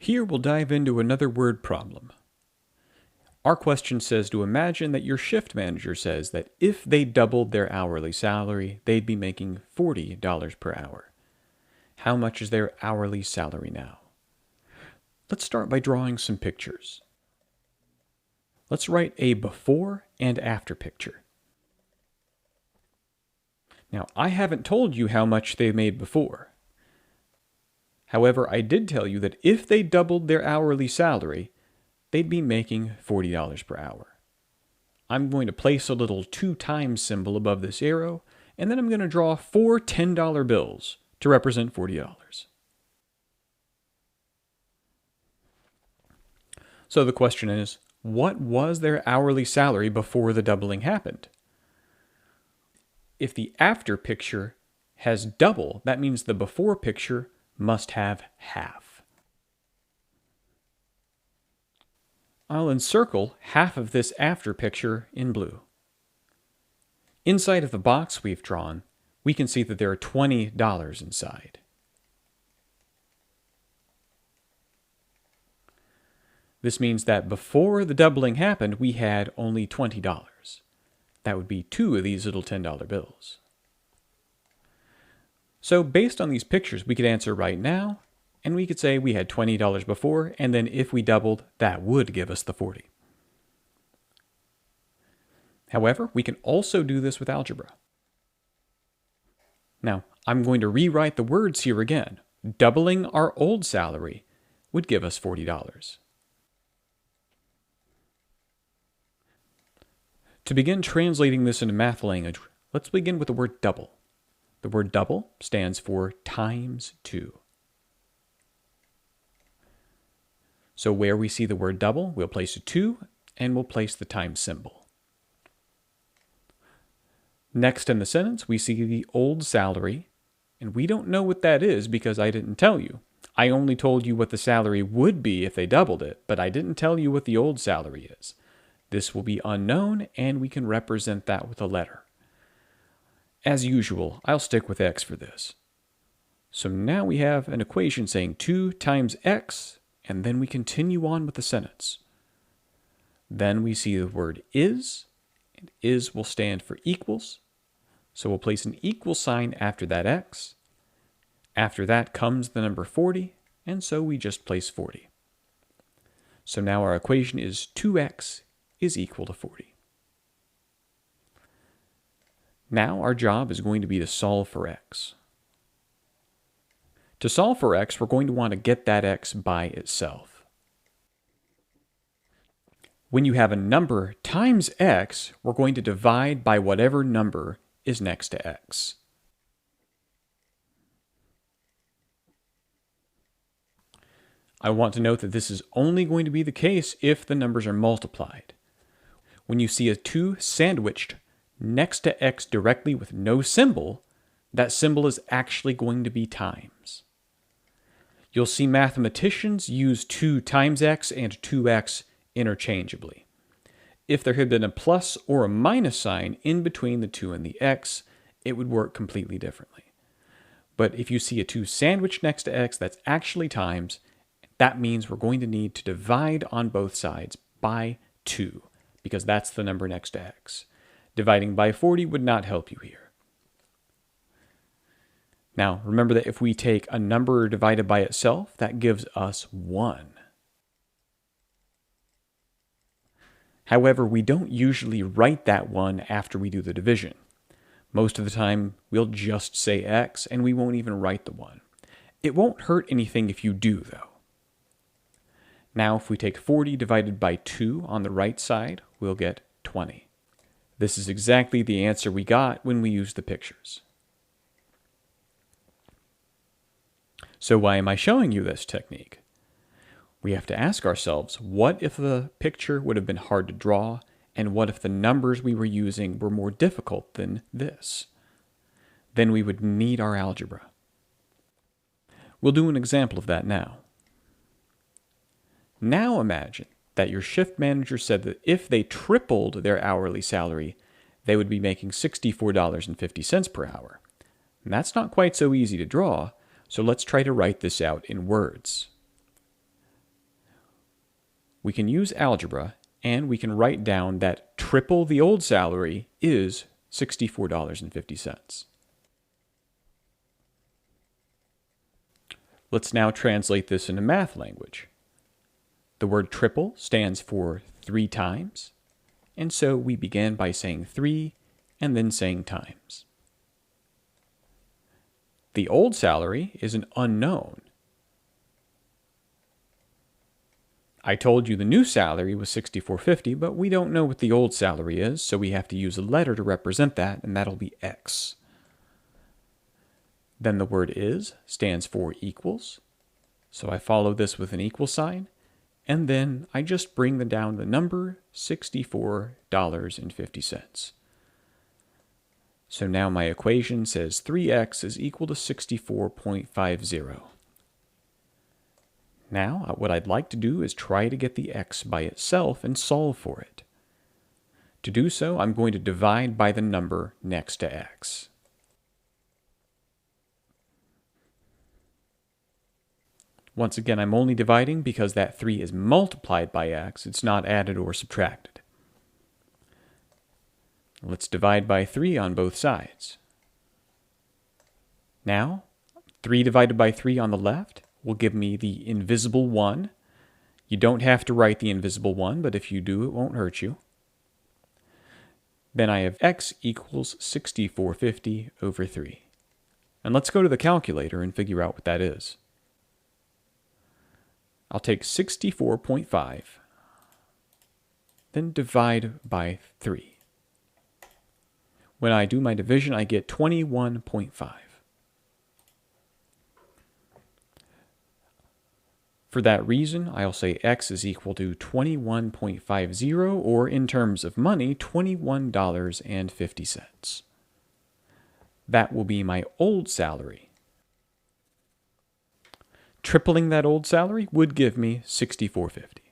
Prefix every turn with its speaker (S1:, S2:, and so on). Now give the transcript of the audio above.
S1: Here we'll dive into another word problem. Our question says to imagine that your shift manager says that if they doubled their hourly salary, they'd be making $40 per hour. How much is their hourly salary now? Let's start by drawing some pictures. Let's write a before and after picture. Now, I haven't told you how much they made before. However, I did tell you that if they doubled their hourly salary, they'd be making $40 per hour. I'm going to place a little 2 times symbol above this arrow, and then I'm going to draw 4 $10 bills to represent $40. So the question is, what was their hourly salary before the doubling happened? If the after picture has double, that means the before picture must have half. I'll encircle half of this after picture in blue. Inside of the box we've drawn, we can see that there are $20 inside. This means that before the doubling happened, we had only $20. That would be 2 of these little $10 bills. So based on these pictures, we could answer right now, and we could say we had $20 before, and then if we doubled, that would give us the 40. However, we can also do this with algebra. Now, I'm going to rewrite the words here again. Doubling our old salary would give us $40. To begin translating this into math language, let's begin with the word double. The word double stands for times 2. So where we see the word double, we'll place a 2, and we'll place the times symbol. Next in the sentence, we see the old salary, and we don't know what that is because I didn't tell you. I only told you what the salary would be if they doubled it, but I didn't tell you what the old salary is. This will be unknown, and we can represent that with a letter. As usual, I'll stick with x for this. So now we have an equation saying 2 times x, and then we continue on with the sentence. Then we see the word is, and is will stand for equals. So we'll place an equal sign after that x. After that comes the number 40, and so we just place 40. So now our equation is 2x is equal to 40. Now our job is going to be to solve for x. To solve for x, we're going to want to get that x by itself. When you have a number times x, we're going to divide by whatever number is next to x. I want to note that this is only going to be the case if the numbers are multiplied. When you see a 2 sandwiched next to x directly with no symbol, that symbol is actually going to be times. You'll see mathematicians use 2 times x and 2x interchangeably. If there had been a plus or a minus sign in between the 2 and the x, it would work completely differently. But if you see a 2 sandwiched next to x that's actually times, that means we're going to need to divide on both sides by 2, because that's the number next to x. Dividing by 40 would not help you here. Now, remember that if we take a number divided by itself, that gives us 1. However, we don't usually write that 1 after we do the division. Most of the time, we'll just say x, and we won't even write the 1. It won't hurt anything if you do, though. Now, if we take 40 divided by 2 on the right side, we'll get 20. This is exactly the answer we got when we used the pictures. So why am I showing you this technique? We have to ask ourselves, what if the picture would have been hard to draw, and what if the numbers we were using were more difficult than this? Then we would need our algebra. We'll do an example of that now. Now imagine that your shift manager said that if they tripled their hourly salary, they would be making $64.50 per hour. And that's not quite so easy to draw, so let's try to write this out in words. we can use algebra and we can write down that triple the old salary is $64.50. Let's now translate this into math language. The word triple stands for 3 times, and so we begin by saying 3 and then saying times. The old salary is an unknown. I told you the new salary was $64.50, but we don't know what the old salary is, so we have to use a letter to represent that, and that'll be X. Then the word is stands for equals, so I follow this with an equal sign, and then I just bring down the number $64.50. So now my equation says 3x is equal to 64.50. Now, what I'd like to do is try to get the x by itself and solve for it. To do so, I'm going to divide by the number next to x. Once again, I'm only dividing because that 3 is multiplied by x. It's not added or subtracted. Let's divide by 3 on both sides. Now, 3 divided by 3 on the left will give me the invisible 1. You don't have to write the invisible 1, but if you do, it won't hurt you. Then I have x equals 64.50 over 3. And let's go to the calculator and figure out what that is. I'll take 64.5, then divide by 3. When I do my division, I get 21.5. For that reason, I'll say x is equal to 21.50, or in terms of money, $21.50. That will be my old salary. Tripling that old salary would give me $64.50.